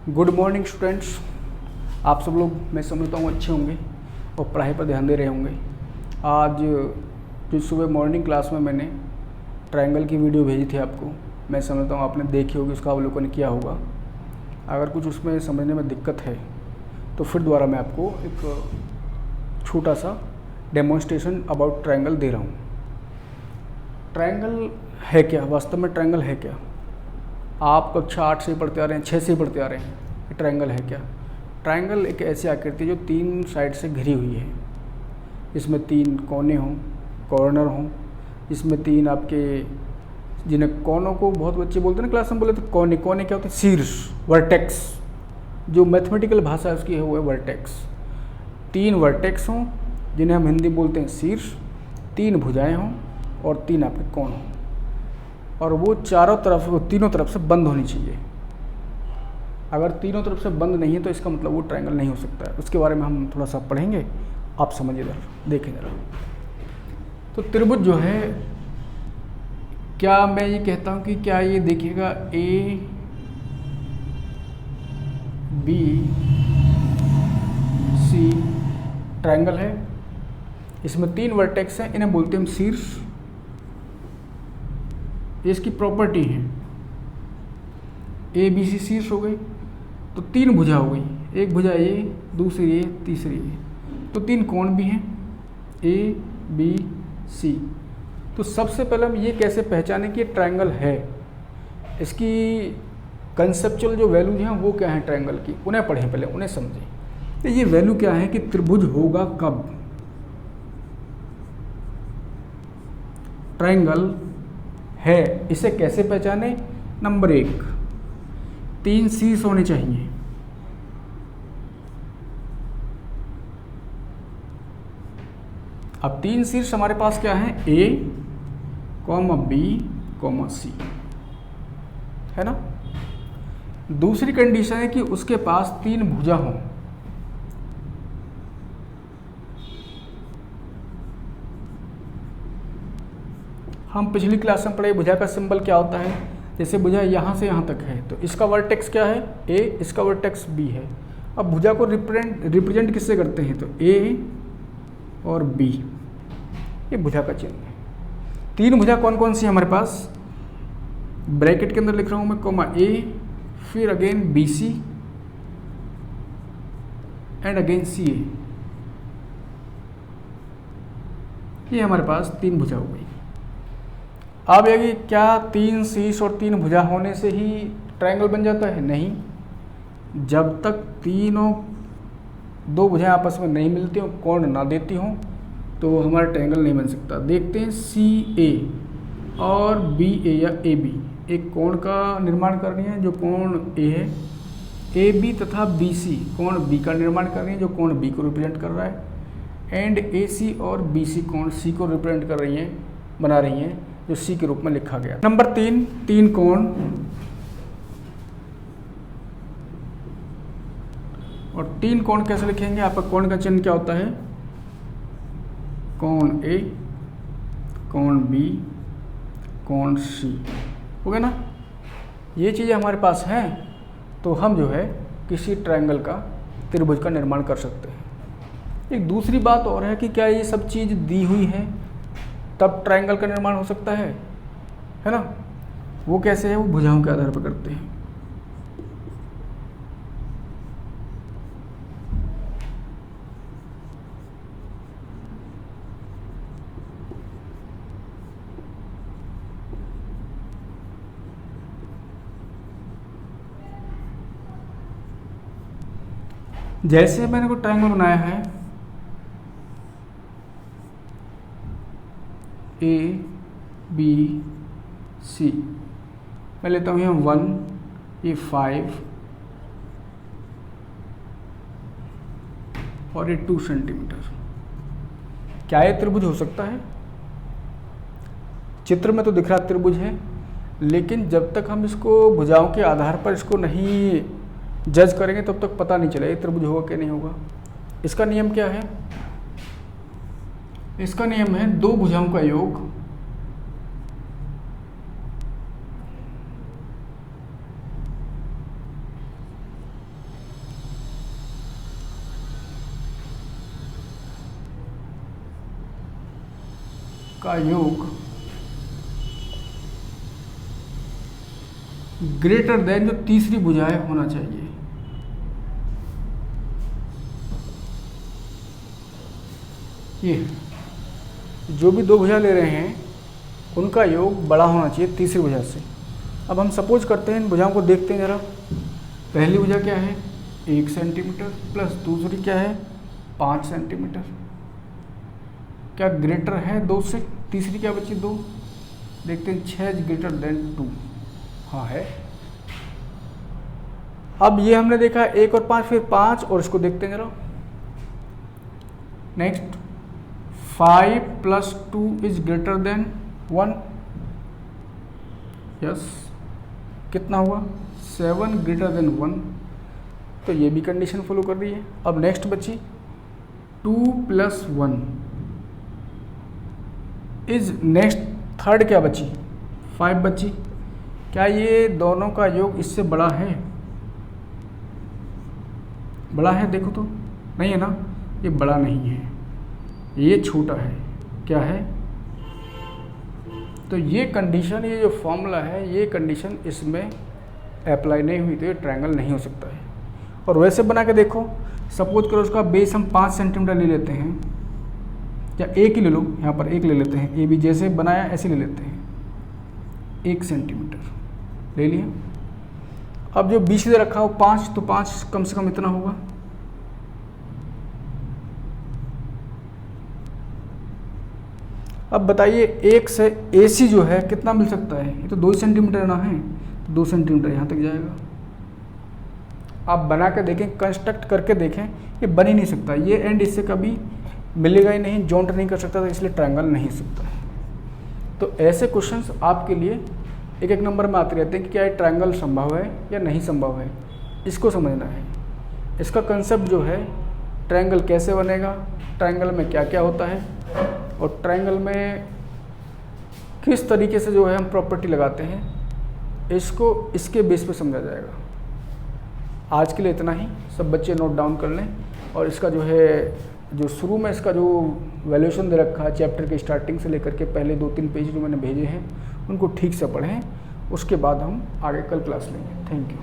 Good morning students. आप सब लोग मैं समझता हूँ अच्छे होंगे और पढ़ाई पर ध्यान दे रहे होंगे। आज जो सुबह मॉर्निंग क्लास में मैंने ट्रायंगल की वीडियो भेजी थी आपको, मैं समझता हूँ आपने देखी होगी, उसका अवलोकन किया होगा। अगर कुछ उसमें समझने में दिक्कत है तो फिर दोबारा मैं आपको एक छोटा सा डेमोन्स्ट्रेशन अबाउट ट्रायंगल दे रहा हूँ। ट्रायंगल है क्या, वास्तव में ट्रायंगल है क्या? आप कक्षा 8 से पढ़ते आ रहे हैं, 6 से पढ़ते आ रहे हैं कि ट्रायंगल है क्या। ट्रायंगल एक ऐसी आकृति जो 3 साइड से घिरी हुई है। इसमें 3 कोने हों, कॉर्नर हों, इसमें 3 आपके, जिन्हें कोनों को बहुत बच्चे बोलते हैं ना क्लास में, बोले तो कोने क्या होते हैं? शीर्ष, वर्टेक्स। जो मैथमेटिकल भाषा उसकी है वो है वर्टेक्स। 3 वर्टेक्स हों जिन्हें हम हिंदी बोलते हैं शीर्ष, 3 भुजाएं हों और 3 आपके कोण हों, और वो तीनों तरफ से बंद होनी चाहिए। अगर तीनों तरफ से बंद नहीं है तो इसका मतलब वो ट्रायंगल नहीं हो सकता है। उसके बारे में हम थोड़ा सा पढ़ेंगे, आप समझिए जरा, देखें जरा। तो त्रिभुज जो है, क्या मैं ये कहता हूँ कि क्या ये देखिएगा ए बी सी ट्रायंगल है। इसमें 3 वर्टेक्स हैं, इन्हें बोलते हैं हम शीर्ष। ये इसकी प्रॉपर्टी है। ए बी सी शीर्ष हो गई, तो 3 भुजा हो गई, एक भुजा ये, दूसरी ये, तीसरी ये, तो 3 कोण भी हैं, ए बी सी। तो सबसे पहले हम ये कैसे पहचानें कि ये ट्रायंगल है, इसकी कंसेप्चुअल जो वैल्यूज हैं वो क्या है ट्रायंगल की, उन्हें पढ़ें, पहले उन्हें समझें। तो ये वैल्यू क्या है कि त्रिभुज होगा कब? ट्रायंगल है, इसे कैसे पहचाने? नंबर 1, 3 शीर्ष होने चाहिए। अब 3 शीर्ष हमारे पास क्या है? ए बी सी, है ना। दूसरी कंडीशन है कि उसके पास 3 भुजा हों। हम पिछली क्लास में पढ़े भुजा का सिंबल क्या होता है। जैसे भुजा यहाँ से यहाँ तक है तो इसका वर्टेक्स क्या है? ए, इसका वर्टेक्स बी है। अब भुजा को रिप्रेजेंट किससे करते हैं? तो ए और बी, ये भुजा का चिन्ह है। 3 भुजा कौन कौन सी है हमारे पास? ब्रैकेट के अंदर लिख रहा हूँ मैं, कोमा ए, फिर again B C and again C A. ये हमारे पास 3 भुजा हो गई। अब ये क्या 3 शीर्ष और 3 भुजा होने से ही ट्रायंगल बन जाता है? नहीं। जब तक 2 भुजाएं आपस में नहीं मिलती हों, कोण ना देती हों, तो वो हमारा ट्रायंगल नहीं बन सकता। देखते हैं, सी ए और बी ए या ए बी एक कोण का निर्माण कर रही है जो कोण ए है, ए बी तथा बी सी कोण बी का निर्माण कर रही है जो कोण बी को रिप्रेजेंट कर रहा है, एंड ए सी और बी सी कोण सी को रिप्रेजेंट कर रही हैं, बना रही हैं, जो सी के रूप में लिखा गया। नंबर 3 कोण, और 3 कोण कैसे लिखेंगे? आपका कोण का चिन्ह क्या होता है? कोण ए, कोण बी, कोण सी, हो गया ना। ये चीज़ें हमारे पास हैं तो हम जो है किसी ट्रायंगल का, त्रिभुज का निर्माण कर सकते हैं। एक दूसरी बात और है कि क्या ये सब चीज़ दी हुई है तब ट्रायंगल का निर्माण हो सकता है ना। वो कैसे है? वो भुजाओं के आधार पर करते हैं। जैसे मैंने कोई ट्रायंगल बनाया है, ए बी सी, मैं लेता हूँ यहाँ 1, ये 5 और ये 2 सेंटीमीटर। क्या ये त्रिभुज हो सकता है? चित्र में तो दिख रहा त्रिभुज है, लेकिन जब तक हम इसको भुजाओं के आधार पर इसको नहीं जज करेंगे तब तक पता नहीं चलेगा ये त्रिभुज होगा कि नहीं होगा। इसका नियम क्या है? इसका नियम है 2 भुजाओं का योग का योग ग्रेटर देन जो तीसरी भुजा है होना चाहिए। ये जो भी दो भुजा ले रहे हैं उनका योग बड़ा होना चाहिए तीसरी भुजा से। अब हम सपोज करते हैं इन भुजाओं को देखते हैं ज़रा। पहली भुजा क्या है 1 सेंटीमीटर प्लस दूसरी क्या है 5 सेंटीमीटर। क्या ग्रेटर है 2 से? तीसरी क्या बची 2। देखते हैं 6 ग्रेटर देन 2। हाँ है। अब ये हमने देखा 1 और 5, फिर 5 और इसको देखते हैं जरा। Next 5 + 2 is greater than 1। Yes, कितना हुआ 7 ग्रेटर देन 1। तो ये भी कंडीशन फॉलो कर रही है। अब नेक्स्ट बची 2 + 1 इज नेक्स्ट थर्ड क्या बची 5 बची। क्या ये दोनों का योग इससे बड़ा है? बड़ा है? देखो तो नहीं है ना, ये बड़ा नहीं है, ये छोटा है। क्या है? तो ये कंडीशन, ये जो फॉर्मूला है, ये कंडीशन इसमें अप्लाई नहीं हुई, तो ये ट्रायंगल नहीं हो सकता है। और वैसे बना के देखो, सपोज करो उसका बेस हम 5 सेंटीमीटर ले लेते हैं, या एक ही ले लो, यहाँ पर एक ले लेते हैं। ये भी जैसे बनाया ऐसे ले लेते हैं, 1 सेंटीमीटर ले लिया। अब जो बीच में रखा हो 5, तो 5 कम से कम इतना होगा। अब बताइए 1 से AC जो है कितना मिल सकता है? ये तो 2 सेंटीमीटर ना है, 2 सेंटीमीटर यहाँ तक जाएगा। आप बना के देखें, कंस्ट्रक्ट करके देखें, ये बन ही नहीं सकता। ये एंड इससे कभी मिलेगा ही नहीं, जॉइंट नहीं कर सकता, तो इसलिए ट्रायंगल नहीं सकता है। तो ऐसे क्वेश्चंस आपके लिए एक एक नंबर में आते रहते हैं कि क्या ये ट्रायंगल संभव है या नहीं संभव है, इसको समझना है। इसका कंसेप्ट जो है, ट्रायंगल कैसे बनेगा, ट्रायंगल में क्या क्या होता है, और ट्रायंगल में किस तरीके से जो है हम प्रॉपर्टी लगाते हैं, इसको इसके बेस पे समझा जाएगा। आज के लिए इतना ही। सब बच्चे नोट डाउन कर लें, और इसका जो है, जो शुरू में इसका जो वैल्यूएशन दे रखा है चैप्टर के स्टार्टिंग से लेकर के पहले 2-3 पेज जो मैंने भेजे हैं, उनको ठीक से पढ़ें। उसके बाद हम आगे कल क्लास लेंगे। Thank you.